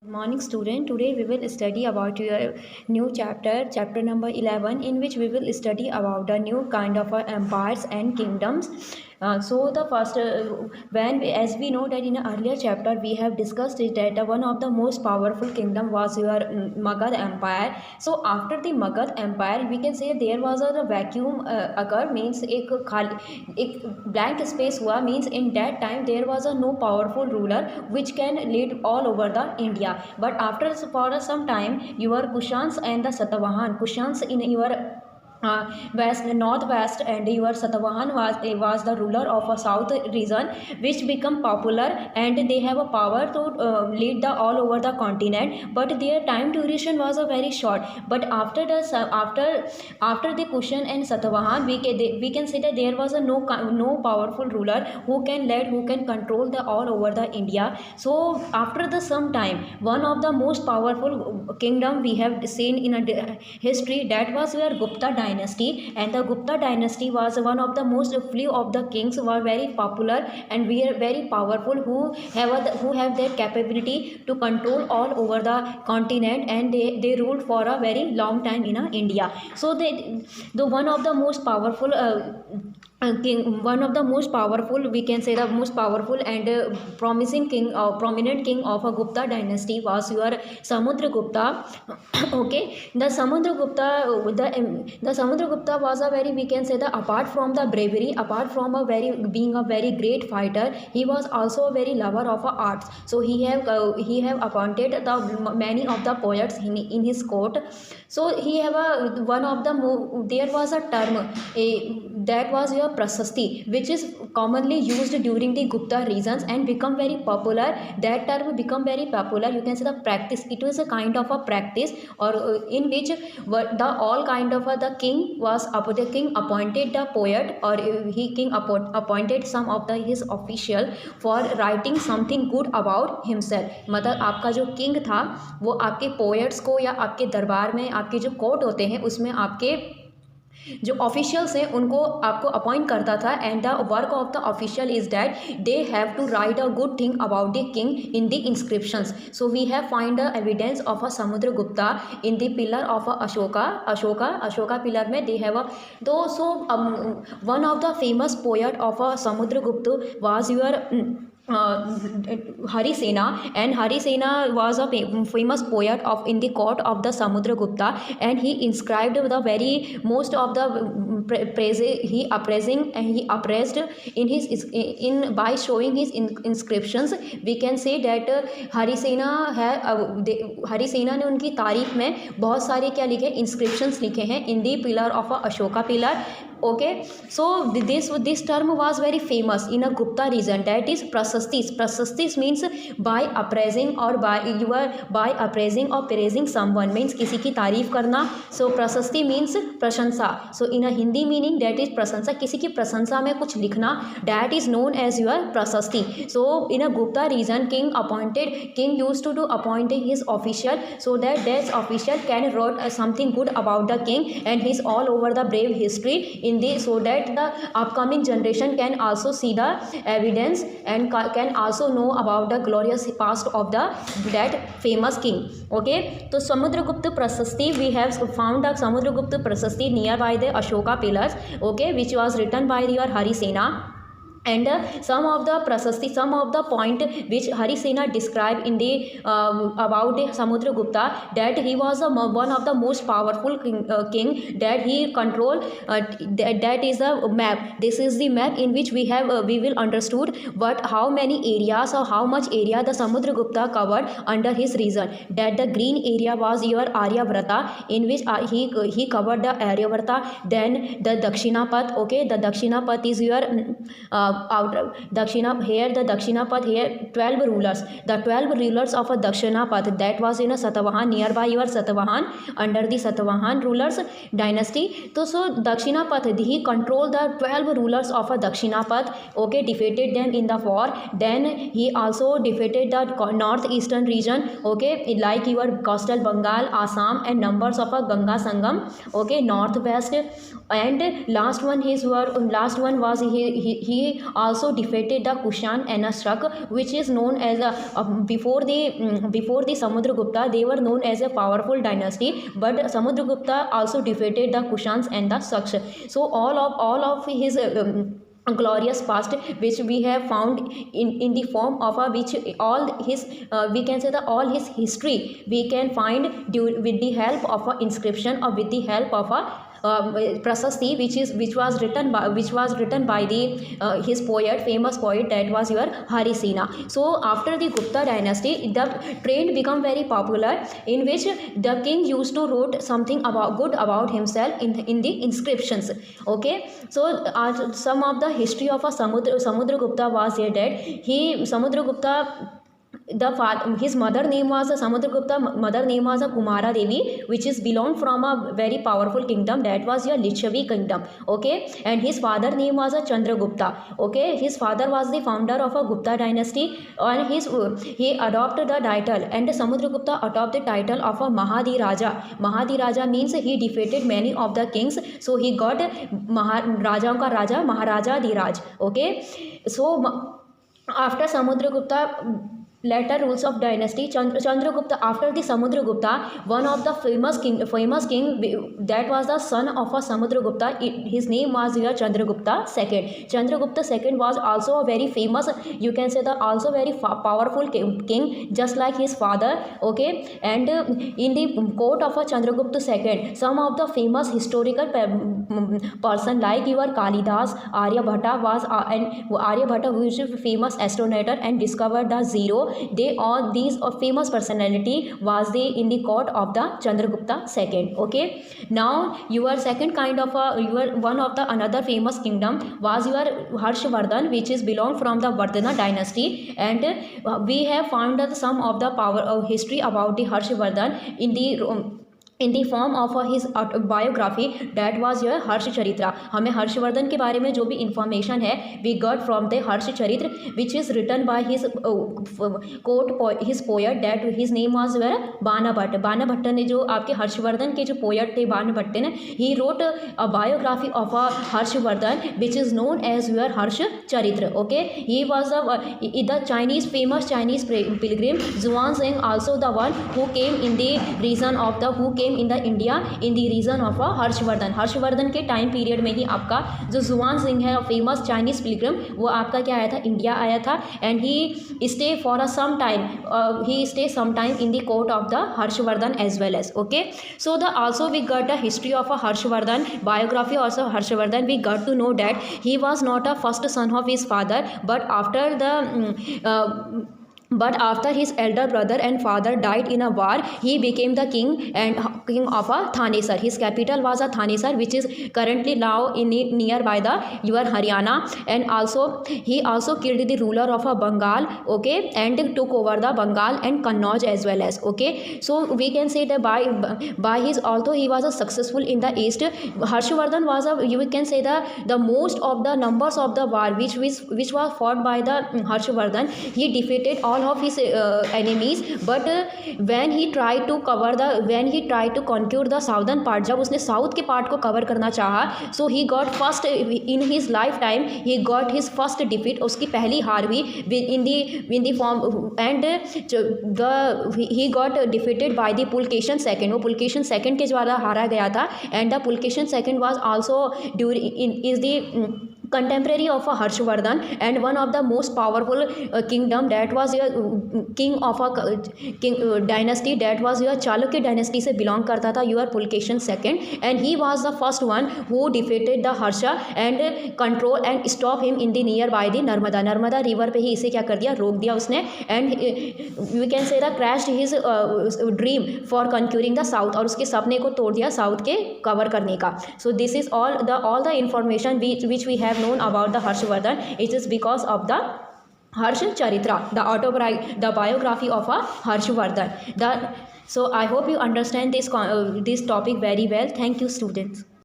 Morning student, today we will study about your new chapter number 11, in which we will study about the new kind of empires and kingdoms. So the first when as we know that in an earlier chapter we have discussed it that one of the most powerful kingdom was your Magad empire. So after the Magad empire we can say there was a vacuum occur, means एक blank space हुआ, means in that time there was a no powerful ruler which can lead all over the India. But after for some time your Kushans and the Satavahan, Kushans in your west northwest, and your Satavahan was the ruler of a south region which become popular, and they have a power to lead the all over the continent, but their time duration was a very short. But after the Kushan and Satavahan we can say that there was a no powerful ruler who can lead, who can control the all over the India. So after the some time one of the most powerful kingdom we have seen in a history, that was your Gupta dynasty. And the Gupta dynasty was one of the most few of the kings were very popular and we are very powerful, who have their capability to control all over the continent, and they ruled for a very long time in India. So the one of the most powerful king, one of the most powerful, we can say the most powerful and promising king, prominent king of a Gupta dynasty was your Samudragupta. Okay, the Samudragupta, the Samudragupta was a very, we can say the, apart from the bravery, apart from a very being a very great fighter, he was also a very lover of arts. So he have appointed the many of the poets in his court. So he have a one of the there was a term that was your prasasti, which is commonly used during the Gupta reasons and become very popular. That term become very popular, you can say the practice, it was a kind of a practice, or in which the all kind of the king was the king appointed the poet, or he king appointed some of the his official for writing something good about himself. मतलब आपका जो king था वो आपके poets को या आपके दरबार में आपके जो कोर्ट होते हैं उसमें आपके जो ऑफिशियल्स हैं उनको आपको अपॉइंट करता था, and the work of the official is that they have to write a good thing about the king in the inscriptions. So we have find the evidence of a Samudragupta in the pillar of Ashoka pillar में they have though. So one of the famous poet of a Samudragupta was your Harisena, and Harisena was a famous poet of in the court of the Samudragupta, and he inscribed the very most of the praise he appraising, and he appraised in his in by showing his inscriptions. We can say that Harisena है, हरिसेना ने उनकी तारीफ में बहुत सारे क्या लिखे, inscriptions लिखे हैं in the pillar of Ashoka pillar. Okay, so this term was very famous in a Gupta region, that is prasastis. Prasastis means by appraising or by appraising or praising someone, means किसी की तारीफ करना. So prasasti means प्रशंसा. So in a Hindi meaning that is प्रशंसा, किसी की प्रशंसा में कुछ लिखना, that is known as your prasasti. So in a Gupta region king used to do appointing his official, so that official can write something good about the king and his all over the brave history in the, so that the upcoming generation can also see the evidence and can also know about the glorious past of that famous king. Okay, so Samudragupta Prasasti, we have found the Samudragupta Prasasti nearby the Ashoka pillars, okay, which was written by your Harisena. And some of the prasasti, some of the point which Harisena described in the about the Samudragupta, that he was one of the most powerful king, that he controlled that is a map. This is the map in which we will understood what how many areas or how much area the Samudragupta covered under his region. That the green area was your Aryavrata, in which he covered the Aryavrata. Then the Dakshinapat, okay, the Dakshinapat is your outer Dakshina, here the Dakshinapath, here 12 rulers, the 12 rulers of a Dakshinapath, that was in a Satavahan, nearby your Satavahan, under the Satavahan rulers dynasty. So Dakshinapath, he controlled the 12 rulers of a Dakshinapath, okay, defeated them in the war. Then he also defeated the northeastern region, okay, like your coastal Bengal, Assam, and numbers of a Ganga Sangam, okay, northwest. And last one was he also defeated the Kushan and Ashrak, which is known as before the Samudragupta, they were known as a powerful dynasty, but Samudragupta also defeated the Kushans and the Shaks. So all of his glorious past, which we have found in the form of a which all his we can say that all his history we can find with the help of a inscription or with the help of a prasasti, which was written by the his poet, famous poet, that was your Harisena. So after the Gupta dynasty, the trend become very popular, in which the king used to wrote something about good about himself in the inscriptions. Okay, so some of the history of a Samudragupta was here that Samudragupta, his mother name was Samudragupta, mother name was Kumara Devi, which is belonged from a very powerful kingdom, that was your Lichavi kingdom. Okay, and his father name was Chandragupta. Okay, his father was the founder of a Gupta dynasty, and he adopted the title, and Samudragupta adopted the title of a Mahadi Raja. Mahadi Raja means he defeated many of the kings, so he got Raja ka Raja, Maharaja Diraj. Okay, so after Samudragupta later rules of dynasty, Chandragupta, after the Samudragupta, one of the famous king that was the son of a Samudragupta, his name was here Chandragupta II. Chandragupta II was also a very famous, you can say that also very powerful king, just like his father. Okay, and in the court of a Chandragupta II, some of the famous historical person like your Kalidas, Aryabhatta was and Aryabhatta, who is a famous astronomer and discovered the zero. They all these famous personality was they in the court of the Chandragupta II. Okay, now your second kind of your one of the another famous kingdom was your Harshvardhan, which is belong from the Vardhana dynasty, and we have found that some of the power history about the Harshvardhan in the form of his biography, that was your हर्ष चरित्र. हमें हर्षवर्धन के बारे में जो भी information है we got from the हर्ष चरित्र, which is written by his his poet, that his name was बाना भट्ट. बाना भट्ट ने जो आपके हर्षवर्धन के जो पोएट थे बाना भट्ट ने, he wrote a biography of a Harshvardhan which is known as your हर्ष चरित्र. Okay, he was the famous Chinese pilgrim Zhuang Zheng, also the one who came in the region of the in the India in the region of Harshvardhan. Harshvardhan के time period में ही आपका जो जुआन सिंह है famous Chinese Pilgrim, वो आपका क्या आया था, इंडिया आया था, and he stay for some time in the court of the Harshavardhana as well as. Okay, so the also we got the history of a Harshavardhana biography also Harshavardhana. We got to know that he was not a first son of his father, but after his elder brother and father died in a war, he became the king of Thanesar. His capital was Thanesar, which is currently now nearby your Haryana, and he also killed the ruler of Bengal. Okay, and took over the Bengal and Kannauj as well as. Okay, so we can say that by his, although he was successful in the east, Harshvardhan was you can say the most of the numbers of the war which was fought by the Harshvardhan. He defeated all of his enemies, but when he tried to conquer the southern part, जब उसने south के part को cover करना चाहा, so he got first in his lifetime, he got his first defeat. उसकी पहली हार हुई in the form, and he got defeated by the Pulketion II. वो Pulketion II के द्वारा हारा गया था, and the Pulketion II was also is the contemporary of Harshvardhan and one of the most powerful kingdom, that was your king of a dynasty, that was your Chalukya dynasty से belong करता था your Pulketion II, and he was the first one who defeated the Harsha and control and stop him in the nearby the Narmada river पे ही इसे क्या कर दिया, रोक दिया उसने, and we can say that crashed his dream for conquering the south, और उसके सपने को तोड़ दिया साउथ के कवर करने का. So this is all the information which we have known about the Harshvardhan. It is because of the Harsh Charitra, the biography of a Harshvardhan. So I hope you understand this topic very well. Thank you, students.